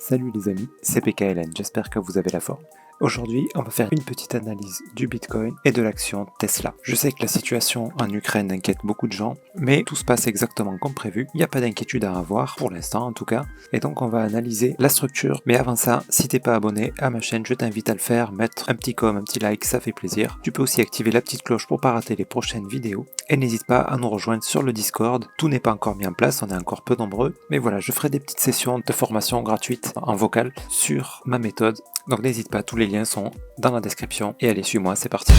Salut les amis, c'est PKLN, j'espère que vous avez la forme. Aujourd'hui, on va faire une petite analyse du Bitcoin et de l'action Tesla. Je sais que la situation en Ukraine inquiète beaucoup de gens, mais tout se passe exactement comme prévu. Il n'y a pas d'inquiétude à avoir, pour l'instant en tout cas. Et donc on va analyser la structure. Mais avant ça, si t'es pas abonné à ma chaîne, je t'invite à le faire, mettre un petit un petit like, ça fait plaisir. Tu peux aussi activer la petite cloche pour pas rater les prochaines vidéos. Et n'hésite pas à nous rejoindre sur le Discord. Tout n'est pas encore mis en place, on est encore peu nombreux. Mais voilà, je ferai des petites sessions de formation gratuites en vocal sur ma méthode. Donc n'hésite pas, tous les liens sont dans la description. Et allez, suis-moi, c'est parti.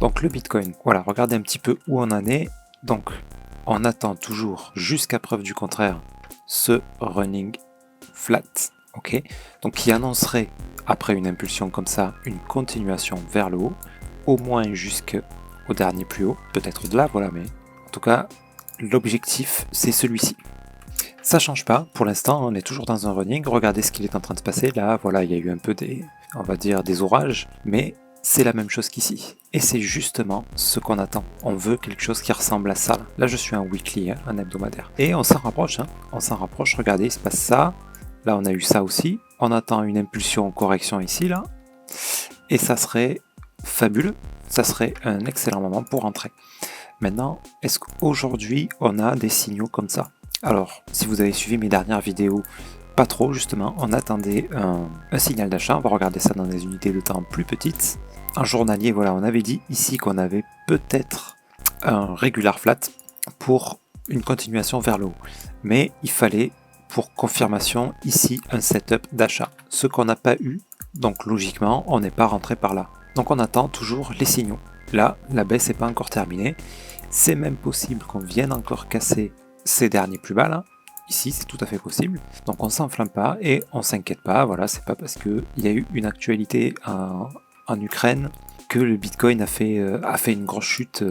Donc le Bitcoin, voilà, regardez un petit peu où on en est. Donc on attend toujours, jusqu'à preuve du contraire, ce running flat. Ok, donc qui annoncerait, après une impulsion comme ça, une continuation vers le haut, au moins jusqu'au dernier plus haut, peut-être au-delà, voilà, mais en tout cas, l'objectif, c'est celui-ci. Ça change pas, pour l'instant, on est toujours dans un running. Regardez ce qu'il est en train de se passer. Là, voilà, il y a eu un peu on va dire, des orages, mais c'est la même chose qu'ici. Et c'est justement ce qu'on attend. On veut quelque chose qui ressemble à ça. Là, je suis un weekly, un hebdomadaire. Et on s'en rapproche, on s'en rapproche. Regardez, il se passe ça. Là, on a eu ça aussi. On attend une impulsion correction ici, là. Et ça serait fabuleux. Ça serait un excellent moment pour entrer. Maintenant, est-ce qu'aujourd'hui, on a des signaux comme ça? Alors, si vous avez suivi mes dernières vidéos, pas trop justement, on attendait un signal d'achat. On va regarder ça dans des unités de temps plus petites. Un journalier, voilà, on avait dit ici qu'on avait peut-être un regular flat pour une continuation vers le haut. Mais il fallait, pour confirmation, ici un setup d'achat. Ce qu'on n'a pas eu, donc logiquement, on n'est pas rentré par là. Donc on attend toujours les signaux. Là, la baisse n'est pas encore terminée. C'est même possible qu'on vienne encore casser ces derniers plus bas là. Ici, c'est tout à fait possible. Donc on s'enflamme pas et on s'inquiète pas. Voilà, c'est pas parce qu'il y a eu une actualité en Ukraine que le Bitcoin a fait une grosse chute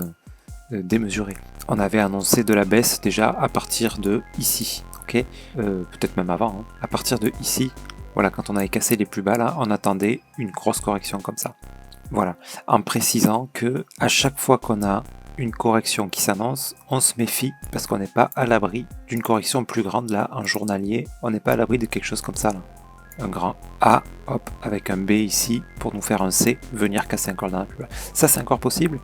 démesurée. On avait annoncé de la baisse déjà à partir de ici. Ok, peut-être même avant. À partir de ici, voilà, quand on avait cassé les plus bas là, on attendait une grosse correction comme ça. Voilà, en précisant que à chaque fois qu'on a une correction qui s'annonce, on se méfie parce qu'on n'est pas à l'abri d'une correction plus grande là, en journalier, on n'est pas à l'abri de quelque chose comme ça là. Un grand A, hop, avec un B ici pour nous faire un C, venir casser encore dans la plus bas. Ça c'est encore possible,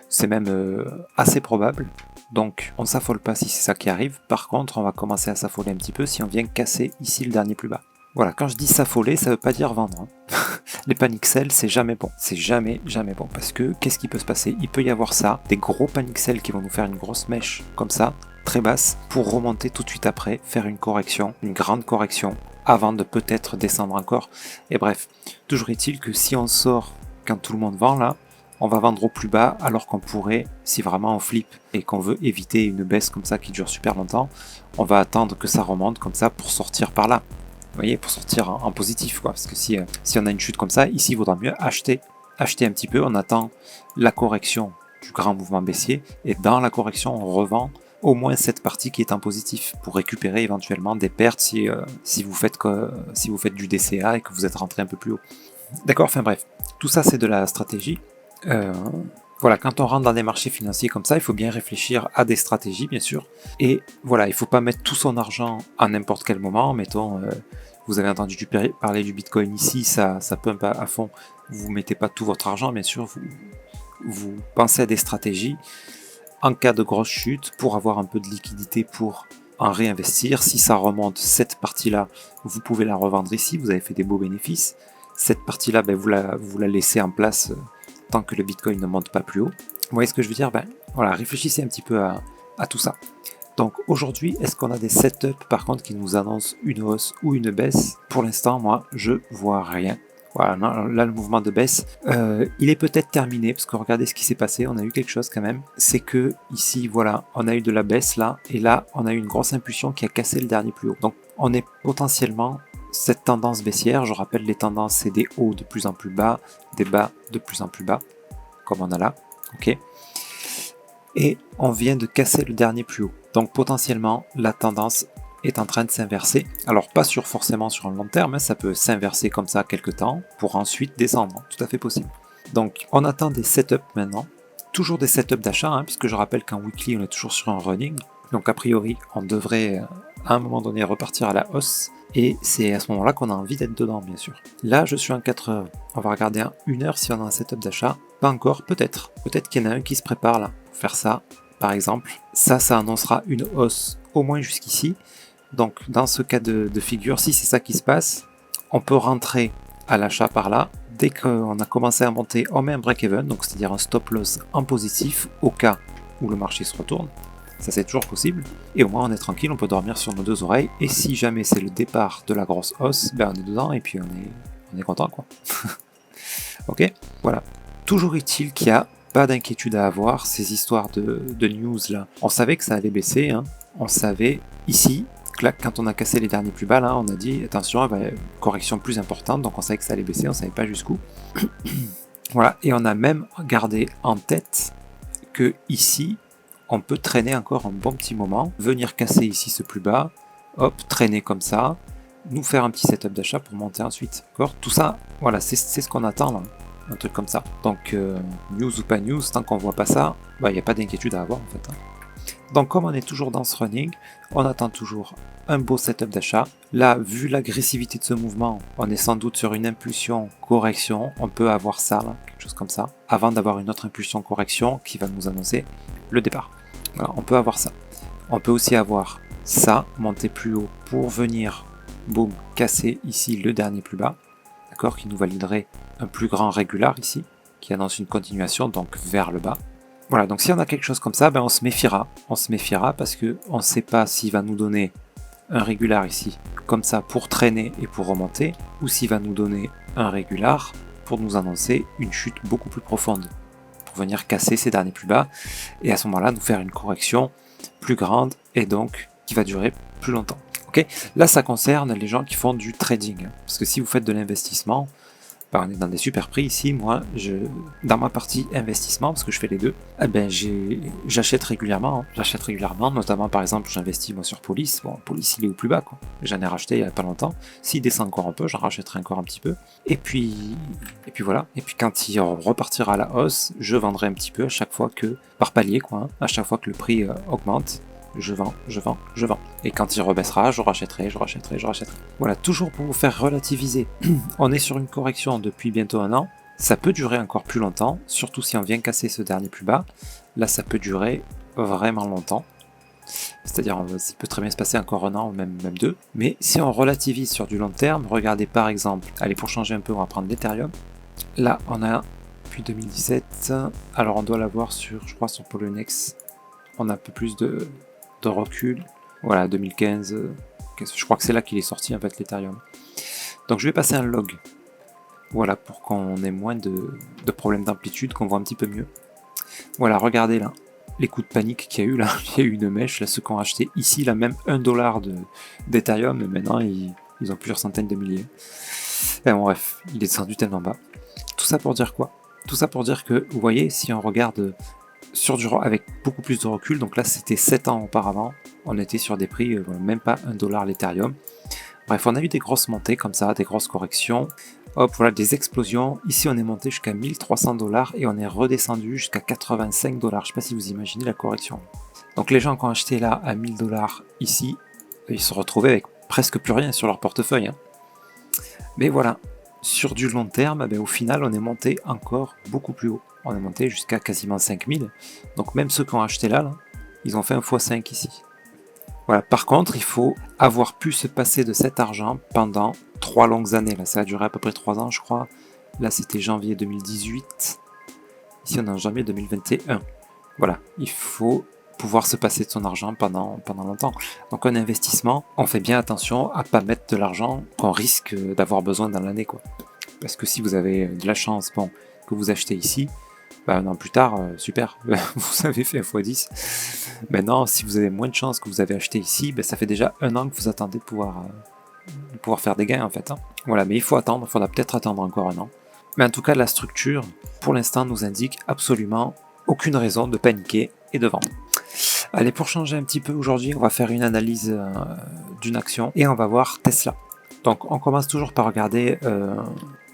c'est même assez probable, donc on ne s'affole pas si c'est ça qui arrive. Par contre, on va commencer à s'affoler un petit peu si on vient casser ici le dernier plus bas. Voilà, quand je dis s'affoler, ça veut pas dire vendre. Les panic sells, c'est jamais bon. C'est jamais bon. Parce que, qu'est-ce qui peut se passer? Il peut y avoir ça, des gros panic sells qui vont nous faire une grosse mèche, comme ça, très basse, pour remonter tout de suite après, faire une correction, une grande correction, avant de peut-être descendre encore. Et bref, toujours est-il que si on sort quand tout le monde vend là, on va vendre au plus bas, alors qu'on pourrait, si vraiment on flip et qu'on veut éviter une baisse comme ça qui dure super longtemps, on va attendre que ça remonte comme ça pour sortir par là. Vous voyez, pour sortir en positif, quoi. Parce que si on a une chute comme ça, ici, il vaudra mieux acheter un petit peu. On attend la correction du grand mouvement baissier. Et dans la correction, on revend au moins cette partie qui est en positif pour récupérer éventuellement des pertes si vous faites du DCA et que vous êtes rentré un peu plus haut. D'accord, enfin bref. Tout ça, c'est de la stratégie. Voilà, quand on rentre dans des marchés financiers comme ça, il faut bien réfléchir à des stratégies, bien sûr. Et voilà, il ne faut pas mettre tout son argent à n'importe quel moment. Mettons, vous avez entendu parler du Bitcoin ici, ça pump à fond. Vous ne mettez pas tout votre argent, bien sûr. Vous pensez à des stratégies en cas de grosse chute pour avoir un peu de liquidité pour en réinvestir. Si ça remonte, cette partie-là, vous pouvez la revendre ici. Vous avez fait des beaux bénéfices. Cette partie-là, ben, vous la laissez en place tant que le Bitcoin ne monte pas plus haut. Vous voyez ce que je veux dire? Ben, voilà, réfléchissez un petit peu à tout ça. Donc aujourd'hui, est-ce qu'on a des setups par contre qui nous annoncent une hausse ou une baisse? Pour l'instant, moi, je vois rien. Voilà, là le mouvement de baisse, il est peut-être terminé parce que regardez ce qui s'est passé, on a eu quelque chose quand même. C'est que ici, voilà, on a eu de la baisse là, et là, on a eu une grosse impulsion qui a cassé le dernier plus haut. Donc on est potentiellement cette tendance baissière. Je rappelle, les tendances, c'est des hauts de plus en plus bas, des bas de plus en plus bas, comme on a là, ok. Et on vient de casser le dernier plus haut. Donc potentiellement, la tendance est en train de s'inverser. Alors pas forcément sur un long terme, hein, ça peut s'inverser comme ça quelques temps pour ensuite descendre, tout à fait possible. Donc on attend des setups maintenant, toujours des setups d'achat, hein, puisque je rappelle qu'en weekly, on est toujours sur un running. Donc a priori, on devrait à un moment donné repartir à la hausse. Et c'est à ce moment-là qu'on a envie d'être dedans, bien sûr. Là, je suis en 4 heures. On va regarder en 1 heure si on a un setup d'achat. Pas encore, peut-être. Peut-être qu'il y en a un qui se prépare là pour faire ça, par exemple. Ça annoncera une hausse au moins jusqu'ici. Donc dans ce cas de figure, si c'est ça qui se passe, on peut rentrer à l'achat par là. Dès qu'on a commencé à monter, on met un break-even, donc c'est-à-dire un stop loss en positif au cas où le marché se retourne. Ça c'est toujours possible. Et au moins on est tranquille, on peut dormir sur nos 2 oreilles. Et si jamais c'est le départ de la grosse hausse, ben on est dedans et puis on est content quoi. Ok, voilà. Toujours est-il qu'il n'y a pas d'inquiétude à avoir, ces histoires de news là. On savait que ça allait baisser, hein. On savait ici, quand on a cassé les derniers plus bas là, on a dit attention, correction plus importante, donc on savait que ça allait baisser, on savait pas jusqu'où. Voilà, et on a même gardé en tête que ici, on peut traîner encore un bon petit moment, venir casser ici ce plus bas, hop, traîner comme ça, nous faire un petit setup d'achat pour monter ensuite. D'accord ? Tout ça, voilà, c'est ce qu'on attend là, un truc comme ça. Donc, news ou pas news, tant qu'on voit pas ça, il n'y a pas d'inquiétude à avoir en fait. Hein. Donc, comme on est toujours dans ce running, on attend toujours un beau setup d'achat. Là, vu l'agressivité de ce mouvement, on est sans doute sur une impulsion correction. On peut avoir ça, là, quelque chose comme ça, avant d'avoir une autre impulsion correction qui va nous annoncer le départ. Voilà, on peut avoir ça. On peut aussi avoir ça, monter plus haut pour venir, boum, casser ici le dernier plus bas, d'accord, qui nous validerait un plus grand régular ici, qui annonce une continuation, donc vers le bas. Voilà, donc si on a quelque chose comme ça, on se méfiera. On se méfiera parce qu'on ne sait pas s'il va nous donner un régular ici, comme ça, pour traîner et pour remonter, ou s'il va nous donner un régular pour nous annoncer une chute beaucoup plus profonde, pour venir casser ces derniers plus bas, et à ce moment-là, nous faire une correction plus grande, et donc qui va durer plus longtemps. Okay, là, ça concerne les gens qui font du trading, parce que si vous faites de l'investissement, on est dans des super prix ici. Moi, dans ma partie investissement, parce que je fais les deux, j'achète régulièrement. Hein. J'achète régulièrement, notamment par exemple, j'investis moi sur Police. Bon, Police il est au plus bas, quoi. J'en ai racheté il y a pas longtemps. S'il descend encore un peu, j'en rachèterai encore un petit peu. Et puis voilà. Et puis quand il repartira à la hausse, je vendrai un petit peu à chaque fois que, par palier, quoi. Hein, à chaque fois que le prix augmente. Je vends. Et quand il rebaissera, je rachèterai. Voilà, toujours pour vous faire relativiser. On est sur une correction depuis bientôt 1 an. Ça peut durer encore plus longtemps, surtout si on vient casser ce dernier plus bas. Là, ça peut durer vraiment longtemps. C'est-à-dire, il peut très bien se passer encore 1 an, ou même 2. Mais si on relativise sur du long terme, regardez par exemple, allez, pour changer un peu, on va prendre l'Ethereum. Là, on a, depuis 2017, alors on doit l'avoir sur, je crois, sur Poloniex. On a un peu plus de recul, voilà, 2015, je crois que c'est là qu'il est sorti en fait l'Ethereum. Donc je vais passer un log, voilà, pour qu'on ait moins de problèmes d'amplitude, qu'on voit un petit peu mieux. Voilà, regardez là, les coups de panique qu'il y a eu là, il y a eu une mèche, là, ceux qui ont acheté ici, là, même $1 d'Ethereum, mais maintenant ils ont plusieurs centaines de milliers. Et bon, bref, il est descendu tellement bas. Tout ça pour dire quoi ? Tout ça pour dire que, vous voyez, si on regarde avec beaucoup plus de recul, donc là c'était 7 ans auparavant, on était sur des prix, même pas $1 l'Ethereum. Bref, on a eu des grosses montées comme ça, des grosses corrections, hop, voilà, des explosions. Ici on est monté jusqu'à $1300 et on est redescendu jusqu'à $85. Je sais pas si vous imaginez la correction. Donc les gens qui ont acheté là à $1000 ici, ils se retrouvaient avec presque plus rien sur leur portefeuille. Hein. Mais voilà, sur du long terme, au final on est monté encore beaucoup plus haut. On est monté jusqu'à quasiment 5000. Donc même ceux qui ont acheté là, ils ont fait un x5 ici. Voilà. Par contre, il faut avoir pu se passer de cet argent pendant 3 longues années. Là, ça a duré à peu près 3 ans, je crois. Là, c'était janvier 2018. Ici, on est en janvier 2021. Voilà. Il faut pouvoir se passer de son argent pendant longtemps. Donc un investissement, on fait bien attention à pas mettre de l'argent qu'on risque d'avoir besoin dans l'année, quoi. Parce que si vous avez de la chance, que vous achetez ici, 1 an plus tard, super, vous avez fait un x10. Maintenant, si vous avez moins de chance que vous avez acheté ici, ça fait déjà 1 an que vous attendez de pouvoir faire des gains en fait. Hein. Voilà, mais il faut attendre, il faudra peut-être attendre encore 1 an. Mais en tout cas, la structure, pour l'instant, nous indique absolument aucune raison de paniquer et de vendre. Allez, pour changer un petit peu aujourd'hui, on va faire une analyse d'une action et on va voir Tesla. Donc, on commence toujours par regarder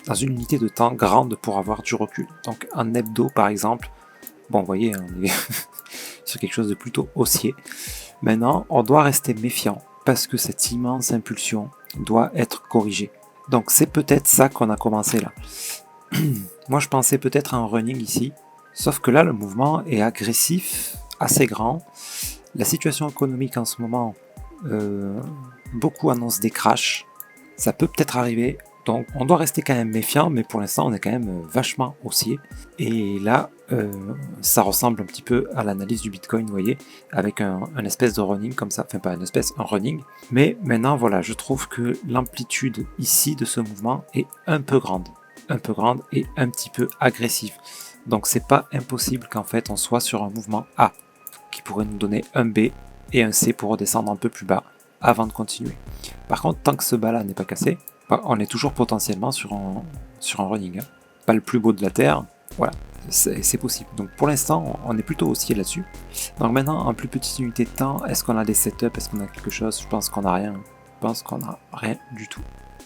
dans une unité de temps grande pour avoir du recul. Donc en hebdo par exemple, Bon, vous voyez, on est sur quelque chose de plutôt haussier. Maintenant, on doit rester méfiant parce que cette immense impulsion doit être corrigée. Donc c'est peut-être ça qu'on a commencé là. Moi je pensais peut-être à un running ici, sauf que là le mouvement est agressif, assez grand. La situation économique en ce moment, beaucoup annoncent des crashs, ça peut peut-être arriver, donc on doit rester quand même méfiant, mais pour l'instant on est quand même vachement haussier. Et là, ça ressemble un petit peu à l'analyse du Bitcoin, vous voyez, avec un espèce de running comme ça, enfin pas un espèce, un running. Mais maintenant voilà, je trouve que l'amplitude ici de ce mouvement est un peu grande et un petit peu agressive. Donc c'est pas impossible qu'en fait on soit sur un mouvement A qui pourrait nous donner un B et un C pour redescendre un peu plus bas avant de continuer. Par contre, tant que ce bas là n'est pas cassé, on est toujours potentiellement sur un running. Hein. Pas le plus beau de la Terre, voilà, c'est possible. Donc pour l'instant, on est plutôt haussier là-dessus. Donc maintenant, en plus petite unité de temps, est-ce qu'on a des setups, est-ce qu'on a quelque chose? Je pense qu'on n'a rien. Je pense qu'on n'a rien du tout.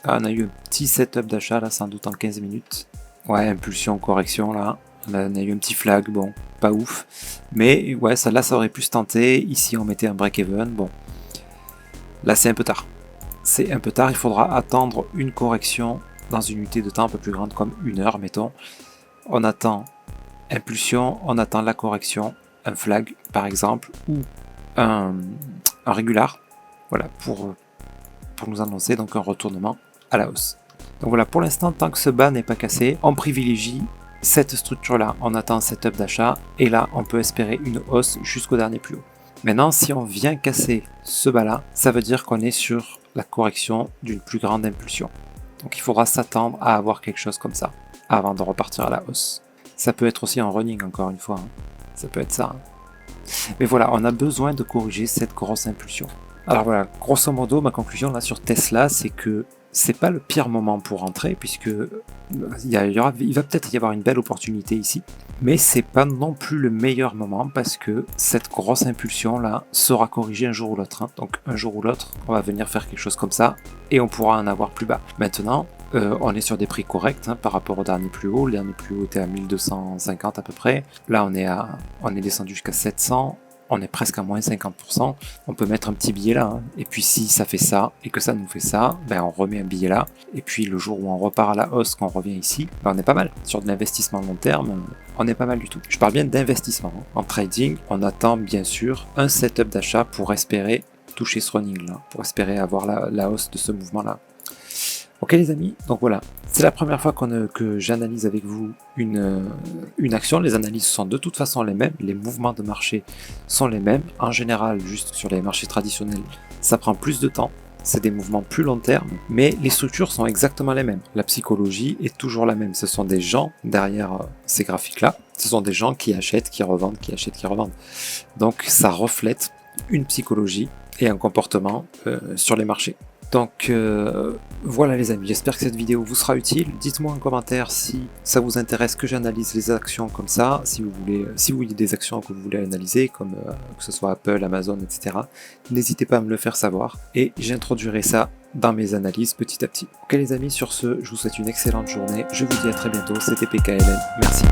Ah, on a eu un petit setup d'achat là, sans doute en 15 minutes. Ouais, impulsion, correction là. Là, on a eu un petit flag, bon, pas ouf. Mais ouais, ça là, ça aurait pu se tenter. Ici, on mettait un break-even. Bon, là, c'est un peu tard. C'est un peu tard, il faudra attendre une correction dans une unité de temps un peu plus grande, comme 1 heure, mettons. On attend impulsion, on attend la correction, un flag par exemple, ou un régular, voilà, pour nous annoncer donc un retournement à la hausse. Donc voilà, pour l'instant, tant que ce bas n'est pas cassé, on privilégie cette structure-là, on attend un setup d'achat, et là, on peut espérer une hausse jusqu'au dernier plus haut. Maintenant, si on vient casser ce bas-là, ça veut dire qu'on est sur la correction d'une plus grande impulsion. Donc il faudra s'attendre à avoir quelque chose comme ça, avant de repartir à la hausse. Ça peut être aussi en running, encore une fois. Hein. Ça peut être ça. Hein. Mais voilà, on a besoin de corriger cette grosse impulsion. Alors voilà, grosso modo, ma conclusion là sur Tesla, c'est que c'est pas le pire moment pour rentrer, puisque il va peut-être y avoir une belle opportunité ici, mais c'est pas non plus le meilleur moment parce que cette grosse impulsion là sera corrigée un jour ou l'autre. Hein. Donc un jour ou l'autre, on va venir faire quelque chose comme ça et on pourra en avoir plus bas. Maintenant, on est sur des prix corrects hein, par rapport au dernier plus haut. Le dernier plus haut était à 1250 à peu près. Là, on est descendu jusqu'à 700. On est presque à moins 50%, on peut mettre un petit billet là, hein. Et puis si ça fait ça, et que ça nous fait ça, ben on remet un billet là, et puis le jour où on repart à la hausse, quand on revient ici, ben on est pas mal. Sur de l'investissement long terme, on est pas mal du tout. Je parle bien d'investissement. Hein. En trading, on attend bien sûr un setup d'achat pour espérer toucher ce running là, pour espérer avoir la hausse de ce mouvement là. Ok les amis, donc voilà, c'est la première fois que j'analyse avec vous une action. Les analyses sont de toute façon les mêmes, les mouvements de marché sont les mêmes. En général, juste sur les marchés traditionnels, ça prend plus de temps, c'est des mouvements plus long terme, mais les structures sont exactement les mêmes. La psychologie est toujours la même, ce sont des gens derrière ces graphiques-là, ce sont des gens qui achètent, qui revendent, qui achètent, qui revendent. Donc ça reflète une psychologie et un comportement sur les marchés. Donc voilà les amis, j'espère que cette vidéo vous sera utile. Dites-moi en commentaire si ça vous intéresse que j'analyse les actions comme ça, si vous voyez des actions que vous voulez analyser, comme que ce soit Apple, Amazon, etc. N'hésitez pas à me le faire savoir et j'introduirai ça dans mes analyses petit à petit. Ok les amis, sur ce, je vous souhaite une excellente journée, je vous dis à très bientôt, c'était PKLN, merci.